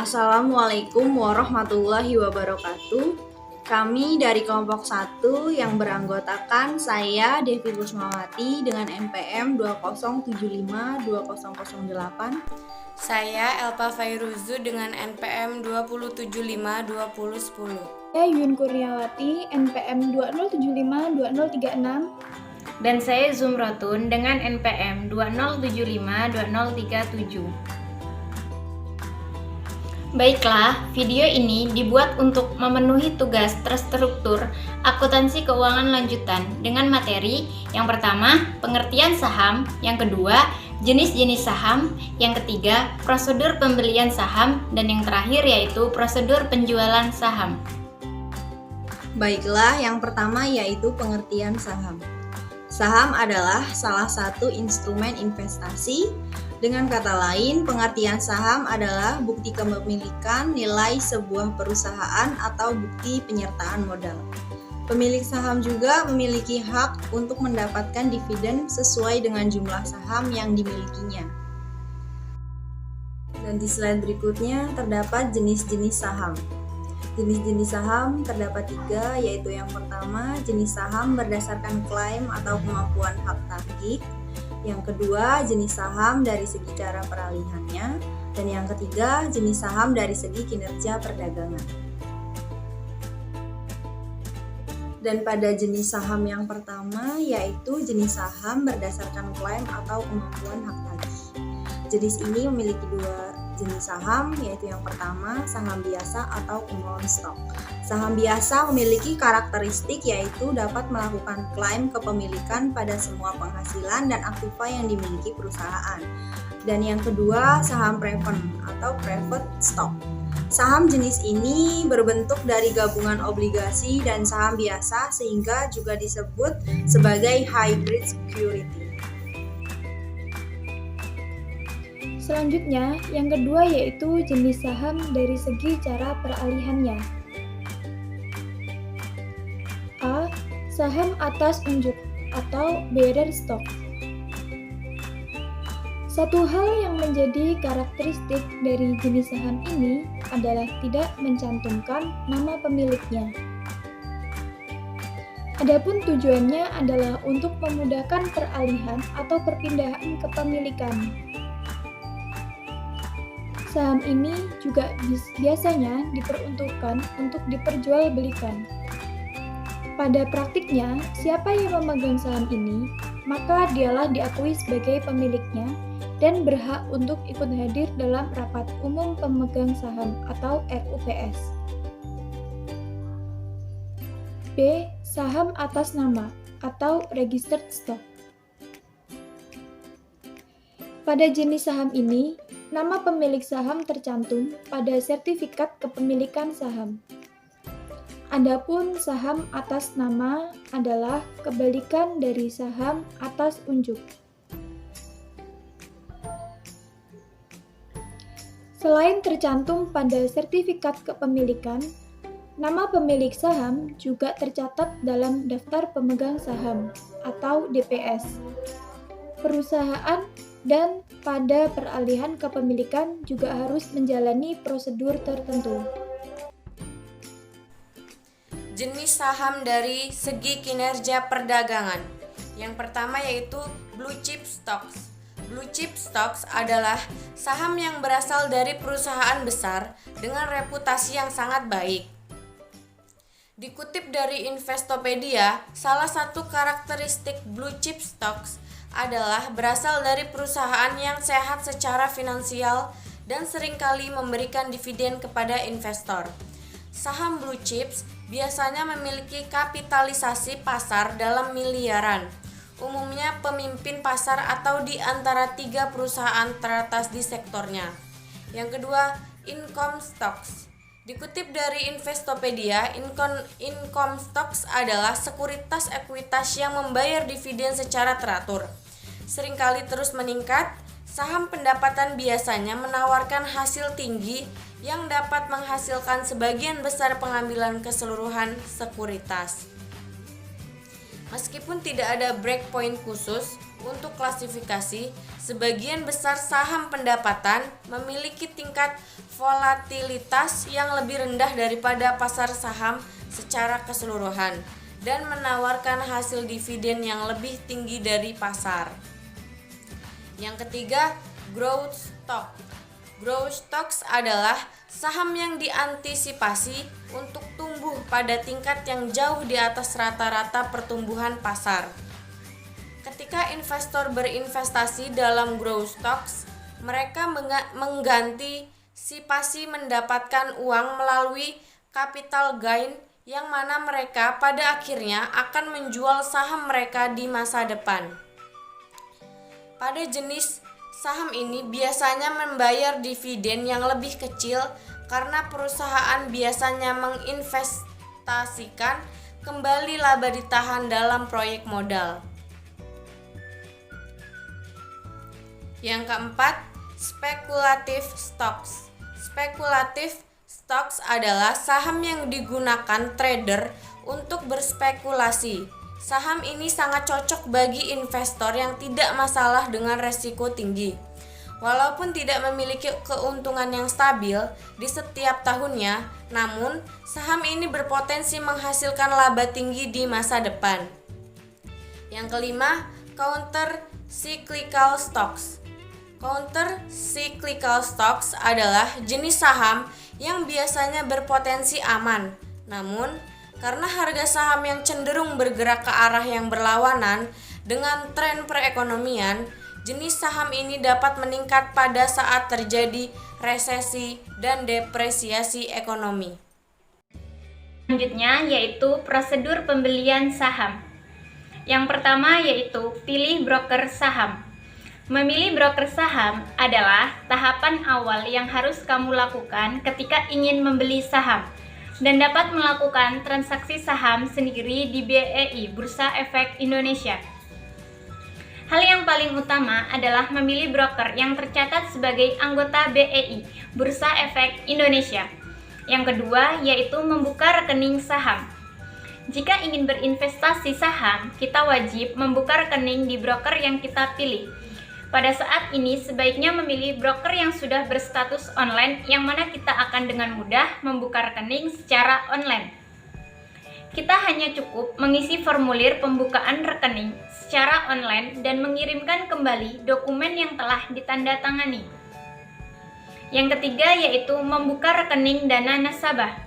Assalamualaikum warahmatullahi wabarakatuh. Kami dari kelompok 1 yang beranggotakan saya Devi Kusmawati dengan NPM 20752008. Saya Elpa Fairuzu dengan NPM 20752010. Saya Yun Kurniawati NPM 20752036. Dan saya Zumratun dengan NPM 20752037. Baiklah, video ini dibuat untuk memenuhi tugas terstruktur akuntansi keuangan lanjutan dengan materi yang pertama, pengertian saham, yang kedua, jenis-jenis saham, yang ketiga, prosedur pembelian saham, dan yang terakhir yaitu prosedur penjualan saham. Baiklah, yang pertama yaitu pengertian saham. Saham adalah salah satu instrumen investasi. Dengan kata lain, pengertian saham adalah bukti kepemilikan nilai sebuah perusahaan atau bukti penyertaan modal. Pemilik saham juga memiliki hak untuk mendapatkan dividen sesuai dengan jumlah saham yang dimilikinya. Dan di slide berikutnya terdapat jenis-jenis saham. Jenis-jenis saham terdapat 3, yaitu yang pertama, jenis saham berdasarkan klaim atau kemampuan hak tagih. Yang kedua, jenis saham dari segi cara peralihannya. Dan yang ketiga, jenis saham dari segi kinerja perdagangan. Dan pada jenis saham yang pertama, yaitu jenis saham berdasarkan klaim atau kemampuan hak tagih. Jenis ini memiliki 2 jenis saham, yaitu yang pertama, saham biasa atau common stock. Saham biasa memiliki karakteristik yaitu dapat melakukan klaim kepemilikan pada semua penghasilan dan aktiva yang dimiliki perusahaan. Dan yang kedua, saham preferred atau preferred stock. Saham jenis ini berbentuk dari gabungan obligasi dan saham biasa sehingga juga disebut sebagai hybrid security. Selanjutnya, yang kedua yaitu jenis saham dari segi cara peralihannya. A. Saham atas unjuk atau bearer stock. Satu hal yang menjadi karakteristik dari jenis saham ini adalah tidak mencantumkan nama pemiliknya. Adapun tujuannya adalah untuk memudahkan peralihan atau perpindahan kepemilikan. Saham ini juga biasanya diperuntukkan untuk diperjualbelikan. Pada praktiknya, siapa yang memegang saham ini, maka dialah diakui sebagai pemiliknya dan berhak untuk ikut hadir dalam rapat umum pemegang saham atau RUPS. B. Saham atas nama atau registered stock. Pada jenis saham ini, nama pemilik saham tercantum pada sertifikat kepemilikan saham. Adapun saham atas nama adalah kebalikan dari saham atas unjuk. Selain tercantum pada sertifikat kepemilikan, nama pemilik saham juga tercatat dalam daftar pemegang saham atau DPS perusahaan, dan pada peralihan kepemilikan juga harus menjalani prosedur tertentu. Jenis saham dari segi kinerja perdagangan. Yang pertama yaitu blue chip stocks. Blue chip stocks adalah saham yang berasal dari perusahaan besar dengan reputasi yang sangat baik. Dikutip dari Investopedia, salah satu karakteristik blue chip stocks adalah berasal dari perusahaan yang sehat secara finansial dan seringkali memberikan dividen kepada investor. Saham blue chips biasanya memiliki kapitalisasi pasar dalam miliaran, umumnya pemimpin pasar atau di antara 3 perusahaan teratas di sektornya. Yang kedua, income stocks. Dikutip dari Investopedia, income stocks adalah sekuritas ekuitas yang membayar dividen secara teratur. Seringkali terus meningkat, saham pendapatan biasanya menawarkan hasil tinggi yang dapat menghasilkan sebagian besar pengambilan keseluruhan sekuritas. Meskipun tidak ada breakpoint khusus Untuk klasifikasi, sebagian besar saham pendapatan memiliki tingkat volatilitas yang lebih rendah daripada pasar saham secara keseluruhan dan menawarkan hasil dividen yang lebih tinggi dari pasar. Yang ketiga, growth stock. Growth stocks adalah saham yang diantisipasi untuk tumbuh pada tingkat yang jauh di atas rata-rata pertumbuhan pasar. Ketika investor berinvestasi dalam growth stocks, mereka mengantisipasi mendapatkan uang melalui capital gain yang mana mereka pada akhirnya akan menjual saham mereka di masa depan. Pada jenis saham ini biasanya membayar dividen yang lebih kecil karena perusahaan biasanya menginvestasikan kembali laba ditahan dalam proyek modal. Yang keempat, speculative stocks. Speculative stocks adalah saham yang digunakan trader untuk berspekulasi. Saham ini sangat cocok bagi investor yang tidak masalah dengan resiko tinggi. Walaupun tidak memiliki keuntungan yang stabil di setiap tahunnya, namun saham ini berpotensi menghasilkan laba tinggi di masa depan. Yang kelima, counter cyclical stocks. Counter cyclical stocks adalah jenis saham yang biasanya berpotensi aman. Namun, karena harga saham yang cenderung bergerak ke arah yang berlawanan dengan tren perekonomian, jenis saham ini dapat meningkat pada saat terjadi resesi dan depresiasi ekonomi. Selanjutnya yaitu prosedur pembelian saham. Yang pertama yaitu pilih broker saham. Memilih broker saham adalah tahapan awal yang harus kamu lakukan ketika ingin membeli saham dan dapat melakukan transaksi saham sendiri di BEI, Bursa Efek Indonesia. Hal yang paling utama adalah memilih broker yang tercatat sebagai anggota BEI, Bursa Efek Indonesia. Yang kedua yaitu membuka rekening saham. Jika ingin berinvestasi saham, kita wajib membuka rekening di broker yang kita pilih. Pada saat ini sebaiknya memilih broker yang sudah berstatus online yang mana kita akan dengan mudah membuka rekening secara online. Kita hanya cukup mengisi formulir pembukaan rekening secara online dan mengirimkan kembali dokumen yang telah ditandatangani. Yang ketiga yaitu membuka rekening dana nasabah.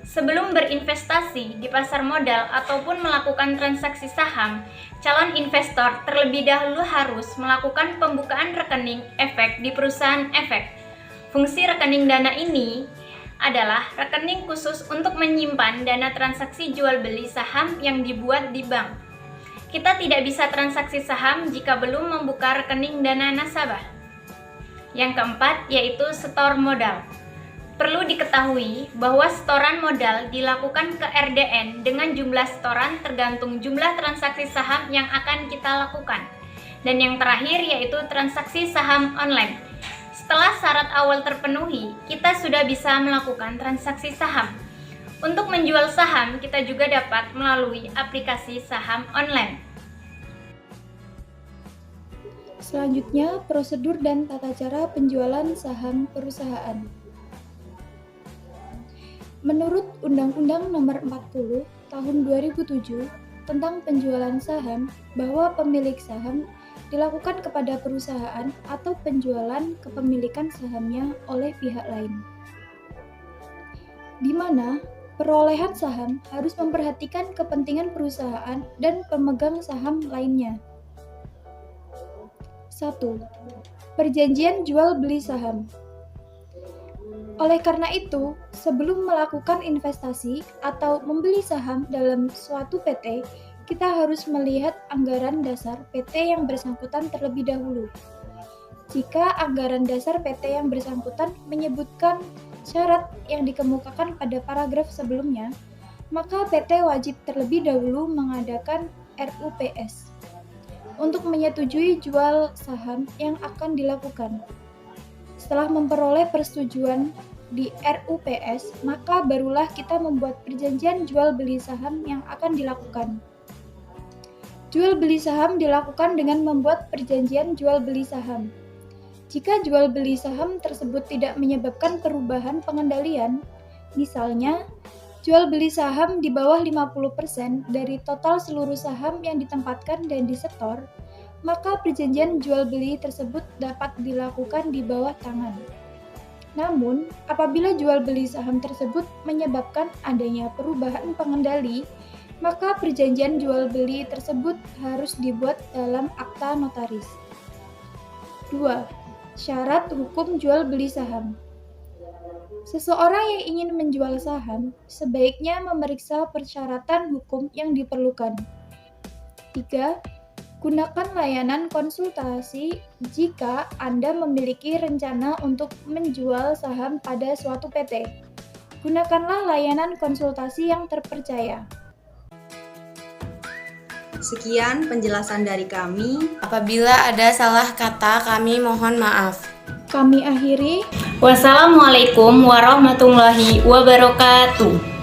Sebelum berinvestasi di pasar modal ataupun melakukan transaksi saham, calon investor terlebih dahulu harus melakukan pembukaan rekening efek di perusahaan efek. Fungsi rekening dana ini adalah rekening khusus untuk menyimpan dana transaksi jual beli saham yang dibuat di bank. Kita tidak bisa transaksi saham jika belum membuka rekening dana nasabah. Yang keempat yaitu setor modal. Perlu diketahui bahwa setoran modal dilakukan ke RDN dengan jumlah setoran tergantung jumlah transaksi saham yang akan kita lakukan. Dan yang terakhir yaitu transaksi saham online. Setelah syarat awal terpenuhi, kita sudah bisa melakukan transaksi saham. Untuk menjual saham, kita juga dapat melalui aplikasi saham online. Selanjutnya, prosedur dan tata cara penjualan saham perusahaan. Menurut Undang-Undang Nomor 40 Tahun 2007 tentang penjualan saham, bahwa pemilik saham dilakukan kepada perusahaan atau penjualan kepemilikan sahamnya oleh pihak lain, di mana perolehan saham harus memperhatikan kepentingan perusahaan dan pemegang saham lainnya. 1. Perjanjian jual beli saham. Oleh karena itu, sebelum melakukan investasi atau membeli saham dalam suatu PT, kita harus melihat anggaran dasar PT yang bersangkutan terlebih dahulu. Jika anggaran dasar PT yang bersangkutan menyebutkan syarat yang dikemukakan pada paragraf sebelumnya, maka PT wajib terlebih dahulu mengadakan RUPS untuk menyetujui jual saham yang akan dilakukan. Setelah memperoleh persetujuan di RUPS, maka barulah kita membuat perjanjian jual beli saham yang akan dilakukan. Jual beli saham dilakukan dengan membuat perjanjian jual beli saham. Jika jual beli saham tersebut tidak menyebabkan perubahan pengendalian, misalnya jual beli saham di bawah 50% dari total seluruh saham yang ditempatkan dan disetor, maka perjanjian jual beli tersebut dapat dilakukan di bawah tangan. Namun, apabila jual beli saham tersebut menyebabkan adanya perubahan pengendali, maka perjanjian jual beli tersebut harus dibuat dalam akta notaris. 2. Syarat hukum jual beli saham. Seseorang yang ingin menjual saham sebaiknya memeriksa persyaratan hukum yang diperlukan. 3. Gunakan layanan konsultasi jika Anda memiliki rencana untuk menjual saham pada suatu PT. Gunakanlah layanan konsultasi yang terpercaya. Sekian penjelasan dari kami. Apabila ada salah kata, kami mohon maaf. Kami akhiri. Wassalamualaikum warahmatullahi wabarakatuh.